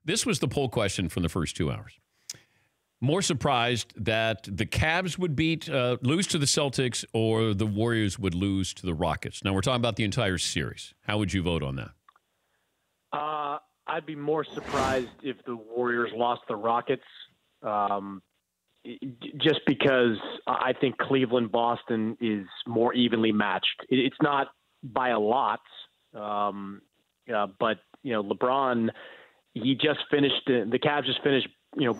This was the poll question from the first 2 hours. More surprised that the Cavs would lose to the Celtics or the Warriors would lose to the Rockets. Now, we're talking about the entire series. How would you vote on that? I'd be more surprised if the Warriors lost the Rockets, just because I think Cleveland-Boston is more evenly matched. It's not by a lot, but LeBron, he just finished. The Cavs just finished,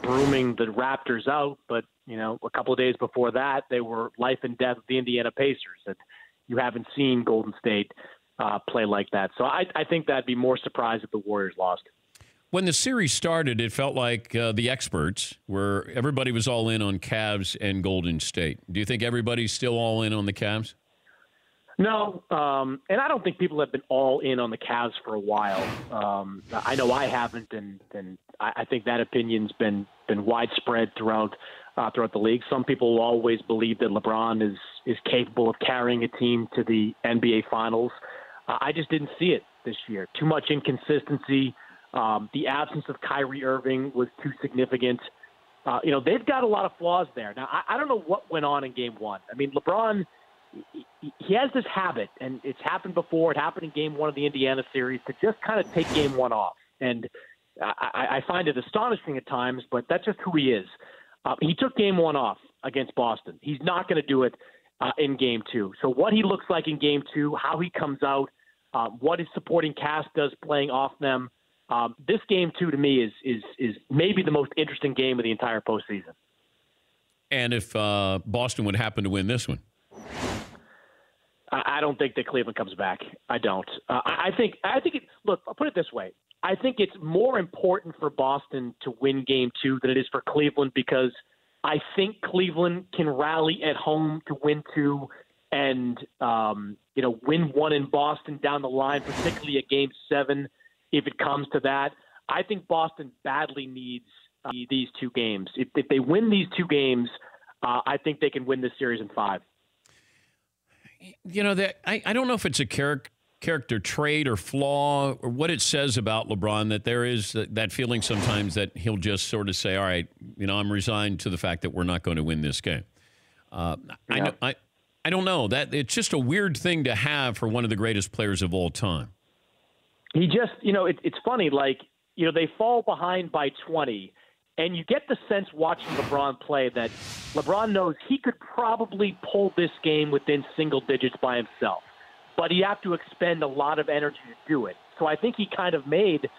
brooming the Raptors out. But a couple of days before that, they were life and death with the Indiana Pacers, and you haven't seen Golden State play like that. So I think that'd be more surprised if the Warriors lost. When the series started, it felt like the experts everybody was all in on Cavs and Golden State. Do you think everybody's still all in on the Cavs? No, and I don't think people have been all in on the Cavs for a while. I know I haven't, and I think that opinion's been widespread throughout the league. Some people will always believe that LeBron is capable of carrying a team to the NBA Finals. I just didn't see it this year. Too much inconsistency. The absence of Kyrie Irving was too significant. They've got a lot of flaws there. Now, I don't know what went on in Game 1. I mean, LeBron, he has this habit, and it's happened before. It happened in Game 1 of the Indiana series, to just kind of take Game 1 off. And I find it astonishing at times, but that's just who he is. He took Game 1 off against Boston. He's not going to do it in Game 2. So what he looks like in Game 2, how he comes out, what his supporting cast does playing off them, this Game 2 to me is maybe the most interesting game of the entire postseason. And if Boston would happen to win this one? I don't think that Cleveland comes back. I don't. I think look, I'll put it this way. I think it's more important for Boston to win Game 2 than it is for Cleveland, because I think Cleveland can rally at home to win 2 and, win 1 in Boston down the line, particularly at Game 7, if it comes to that. I think Boston badly needs these 2 games. If they win these 2 games, I think they can win this series in 5. I don't know if it's a character trait or flaw or what it says about LeBron, that there is that feeling sometimes that he'll just sort of say, all right, I'm resigned to the fact that we're not going to win this game. I don't know. That it's just a weird thing to have for one of the greatest players of all time. He just, it's funny, they fall behind by 20, and you get the sense watching LeBron play that LeBron knows he could probably pull this game within single digits by himself, but he'd have to expend a lot of energy to do it. So I think he kind of made,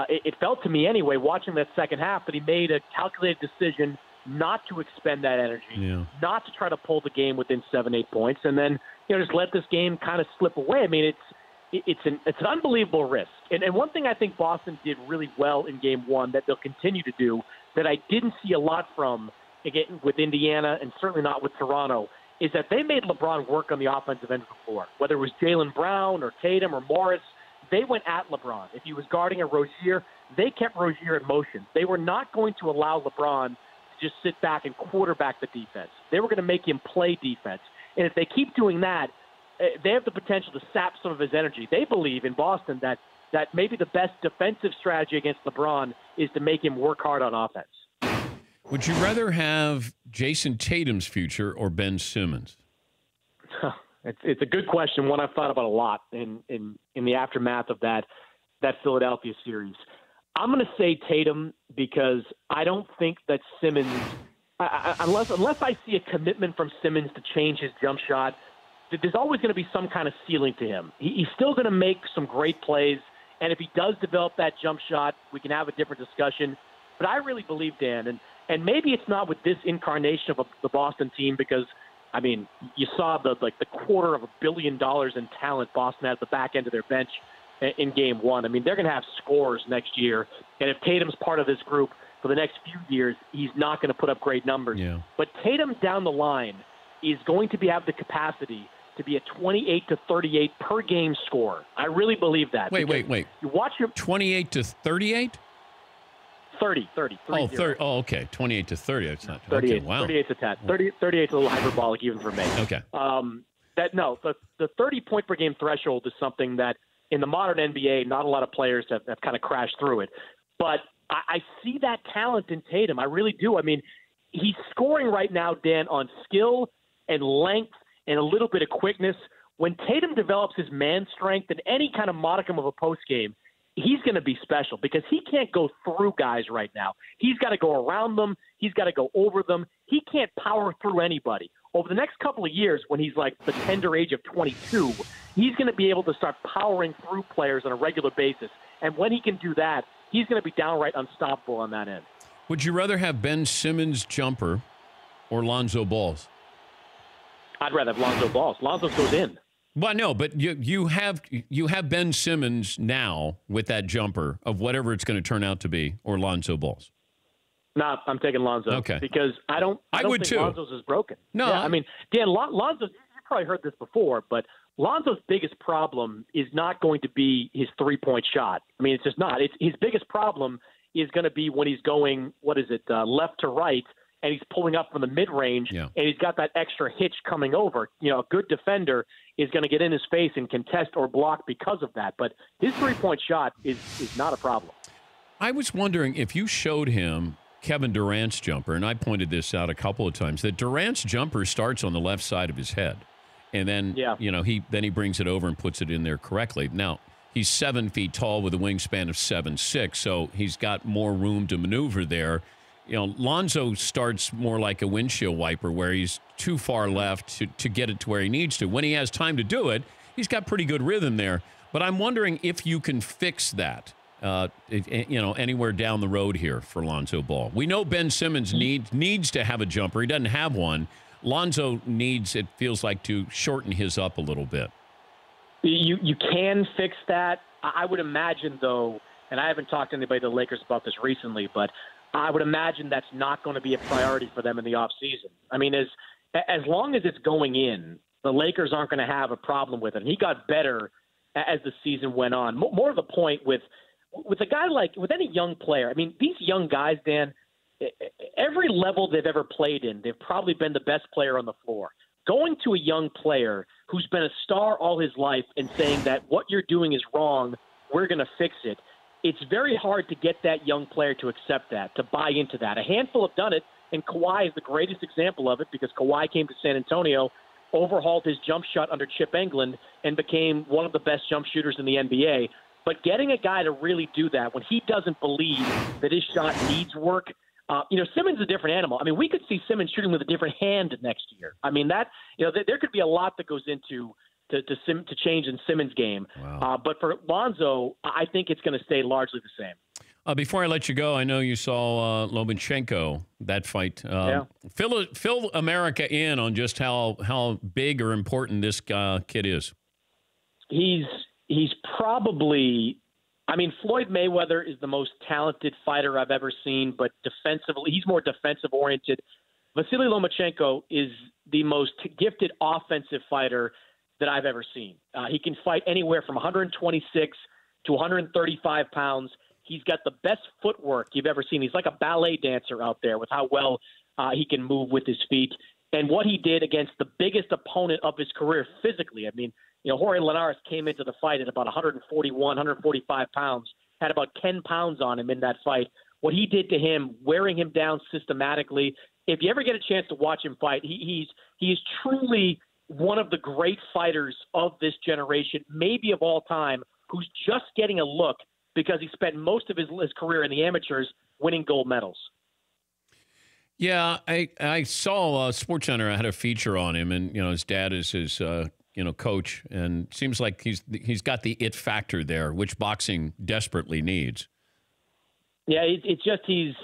it felt to me anyway, watching that second half, that he made a calculated decision not to expend that energy, not to try to pull the game within 7-8 points, and then just let this game kind of slip away. I mean, it's an unbelievable risk. And one thing I think Boston did really well in Game 1 that they'll continue to do, that I didn't see a lot from again with Indiana and certainly not with Toronto, is that they made LeBron work on the offensive end of the floor. Whether it was Jaylen Brown or Tatum or Morris, they went at LeBron. If he was guarding a Rozier, they kept Rozier in motion. They were not going to allow LeBron to just sit back and quarterback the defense. They were going to make him play defense. And if they keep doing that, they have the potential to sap some of his energy. They believe in Boston that maybe the best defensive strategy against LeBron is to make him work hard on offense. Would you rather have Jayson Tatum's future or Ben Simmons? It's a good question, one I've thought about a lot in the aftermath of that Philadelphia series. I'm going to say Tatum, because I don't think that Simmons, unless I see a commitment from Simmons to change his jump shot, there's always going to be some kind of ceiling to him. He's still going to make some great plays, and if he does develop that jump shot, we can have a different discussion. But I really believe, Dan, and maybe it's not with this incarnation of the Boston team, because, I mean, you saw the $250 million in talent Boston had at the back end of their bench in Game 1. I mean, they're going to have scores next year, and if Tatum's part of this group for the next few years, he's not going to put up great numbers. Yeah. But Tatum down the line is going to have the capacity to be a 28 to 38 per game scorer. I really believe that. Wait. You watch your 28 to 38? 30. Oh, 30. Oh, okay. 28 to 30. It's not 38. Okay, wow. 38's a tad. 38's a little hyperbolic even for me. Okay. The 30-point per game threshold is something that in the modern NBA, not a lot of players have kind of crashed through it. But I see that talent in Tatum. I really do. I mean, he's scoring right now, Dan, on skill and length and a little bit of quickness. When Tatum develops his man strength and any kind of modicum of a post game, he's going to be special because he can't go through guys right now. He's got to go around them. He's got to go over them. He can't power through anybody. Over the next couple of years, when he's like the tender age of 22, he's going to be able to start powering through players on a regular basis. And when he can do that, he's going to be downright unstoppable on that end. Would you rather have Ben Simmons' jumper or Lonzo Ball's? I'd rather have Lonzo Ball. Lonzo goes in. Well, no, but you have Ben Simmons now with that jumper of whatever it's going to turn out to be, or Lonzo Ball's. No, I'm taking Lonzo. Okay. Because I don't would think too. Lonzo's is broken. No. Yeah, I mean, Dan, Lonzo, you probably heard this before, but Lonzo's biggest problem is not going to be his three-point shot. I mean, it's just not. His biggest problem is going to be when he's going, left to right, and he's pulling up from the mid-range, and he's got that extra hitch coming over. You know, a good defender is going to get in his face and contest or block because of that. But his three-point shot is not a problem. I was wondering if you showed him Kevin Durant's jumper, and I pointed this out a couple of times, that Durant's jumper starts on the left side of his head. And then, he brings it over and puts it in there correctly. Now, he's 7 feet tall with a wingspan of 7'6", so he's got more room to maneuver there. You know, Lonzo starts more like a windshield wiper where he's too far left to get it to where he needs to. When he has time to do it, he's got pretty good rhythm there. But I'm wondering if you can fix that, anywhere down the road here for Lonzo Ball. We know Ben Simmons needs to have a jumper. He doesn't have one. Lonzo needs, it feels like, to shorten his up a little bit. You can fix that. I would imagine, though, and I haven't talked to anybody at the Lakers about this recently, but I would imagine that's not going to be a priority for them in the offseason. I mean, as long as it's going in, the Lakers aren't going to have a problem with it. And he got better as the season went on. More to the point with a guy with any young player, I mean, these young guys, Dan, every level they've ever played in, they've probably been the best player on the floor. Going to a young player who's been a star all his life and saying that what you're doing is wrong, we're going to fix it, it's very hard to get that young player to accept that, to buy into that. A handful have done it, and Kawhi is the greatest example of it because Kawhi came to San Antonio, overhauled his jump shot under Chip Engelland, and became one of the best jump shooters in the NBA. But getting a guy to really do that when he doesn't believe that his shot needs work, Simmons is a different animal. I mean, we could see Simmons shooting with a different hand next year. I mean, there could be a lot that goes into to change in Simmons' game. Wow. But for Lonzo, I think it's going to stay largely the same. Before I let you go, I know you saw Lomachenko, that fight. Fill America in on just how big or important this kid is. He's probably, I mean, Floyd Mayweather is the most talented fighter I've ever seen, but defensively, he's more defensive-oriented. Vasily Lomachenko is the most gifted offensive fighter that I've ever seen. He can fight anywhere from 126 to 135 pounds. He's got the best footwork you've ever seen. He's like a ballet dancer out there with how well he can move with his feet. And what he did against the biggest opponent of his career physically, I mean, Jorge Linares came into the fight at about 141, 145 pounds, had about 10 pounds on him in that fight. What he did to him, wearing him down systematically. If you ever get a chance to watch him fight, he is truly one of the great fighters of this generation, maybe of all time, who's just getting a look because he spent most of his career in the amateurs winning gold medals. Yeah, I saw SportsCenter had a feature on him, and his dad is his coach, and seems like he's got the it factor there, which boxing desperately needs. Yeah, it's just he's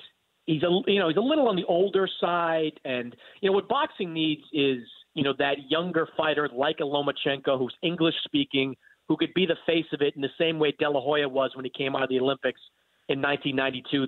a little on the older side, and what boxing needs is that younger fighter like a Lomachenko who's English speaking, who could be the face of it in the same way De La Hoya was when he came out of the Olympics in 1992.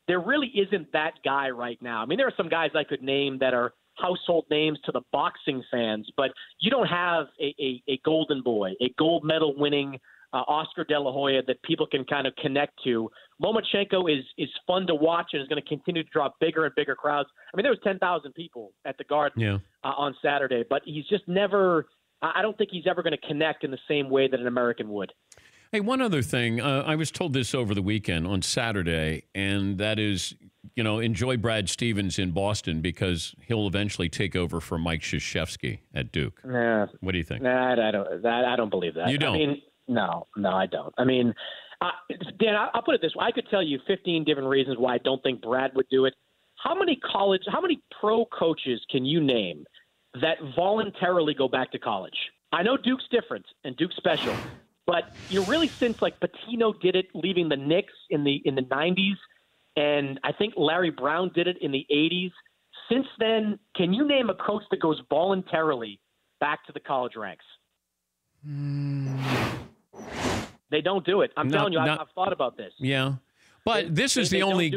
There really isn't that guy right now. I mean, there are some guys I could name that are household names to the boxing fans, but you don't have a golden boy, a gold medal winning Oscar De La Hoya that people can kind of connect to. Lomachenko is fun to watch and is going to continue to draw bigger and bigger crowds. I mean, there was 10,000 people at the Garden on Saturday, but he's just never – I don't think he's ever going to connect in the same way that an American would. Hey, one other thing. I was told this over the weekend on Saturday, and that is, enjoy Brad Stevens in Boston because he'll eventually take over for Mike Krzyzewski at Duke. Yeah. What do you think? Nah, I don't believe that. You don't? I mean, no, I don't. I mean, Dan, I'll put it this way. I could tell you 15 different reasons why I don't think Brad would do it. How many pro coaches can you name that voluntarily go back to college? I know Duke's different and Duke's special, but really since like Pitino did it leaving the Knicks in the 90s, and I think Larry Brown did it in the 80s. Since then, can you name a coach that goes voluntarily back to the college ranks? They don't do it. I'm telling you, I've thought about this. Yeah. But this is the only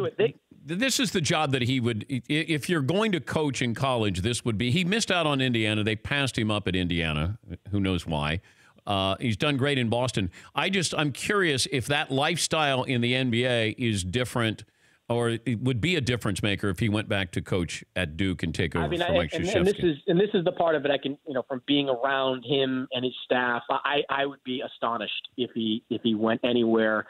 this is the job that he would, if you're going to coach in college, this would be, he missed out on Indiana. They passed him up at Indiana. Who knows why? He's done great in Boston. I'm curious if that lifestyle in the NBA is different, or it would be a difference maker if he went back to coach at Duke and take over for Mike Krzyzewski. And this is the part of it I can, from being around him and his staff, I would be astonished if he went anywhere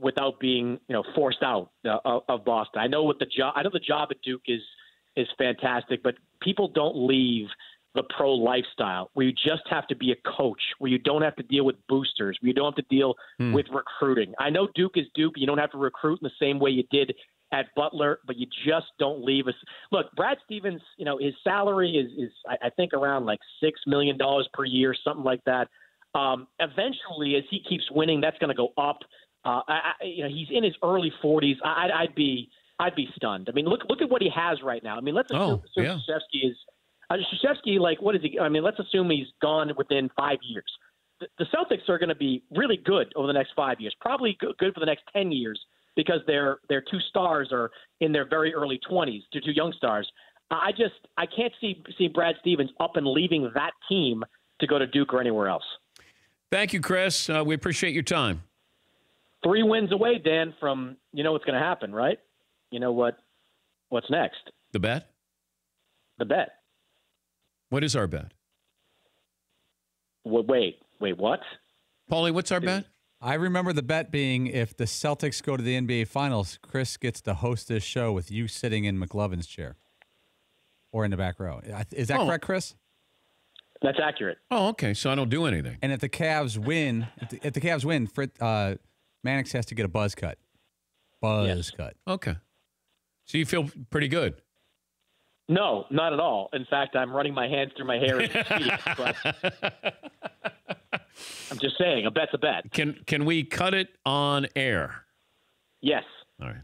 without being, forced out of Boston. I know the job at Duke is fantastic, but people don't leave the pro lifestyle where you just have to be a coach, where you don't have to deal with boosters, where you don't have to deal with recruiting. I know Duke is Duke. You don't have to recruit in the same way you did at Butler, but you just don't leave us. Look, Brad Stevens, his salary is I think around like $6 million per year, something like that. Eventually, as he keeps winning, that's going to go up. He's in his early 40s. I'd be stunned. I mean, look at what he has right now. I mean, let's assume Krzyzewski is Krzyzewski. Like, what is he? I mean, let's assume he's gone within 5 years. The Celtics are going to be really good over the next 5 years, probably good for the next 10 years because their two stars are in their very early 20s, two young stars. I can't see Brad Stevens up and leaving that team to go to Duke or anywhere else. Thank you, Chris. We appreciate your time. 3 wins away, Dan, from what's going to happen, right? You know what's next? The bet? The bet. What is our bet? Wait, what? Paulie, what's our bet? I remember the bet being if the Celtics go to the NBA Finals, Chris gets to host this show with you sitting in McLovin's chair or in the back row. Is that correct, Chris? That's accurate. Oh, okay. So I don't do anything. And if the Cavs win, Mannix has to get a buzz cut. Cut. Okay. So you feel pretty good? No, not at all. In fact, I'm running my hands through my hair as we speak. But I'm just saying, a bet's a bet. Can we cut it on air? Yes. All right.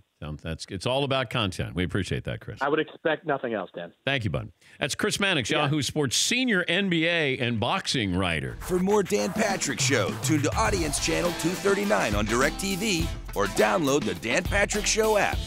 It's all about content. We appreciate that, Chris. I would expect nothing else, Dan. Thank you, bud. That's Chris Mannix, Yahoo Sports senior NBA and boxing writer. For more Dan Patrick Show, tune to Audience Channel 239 on DirecTV or download the Dan Patrick Show app.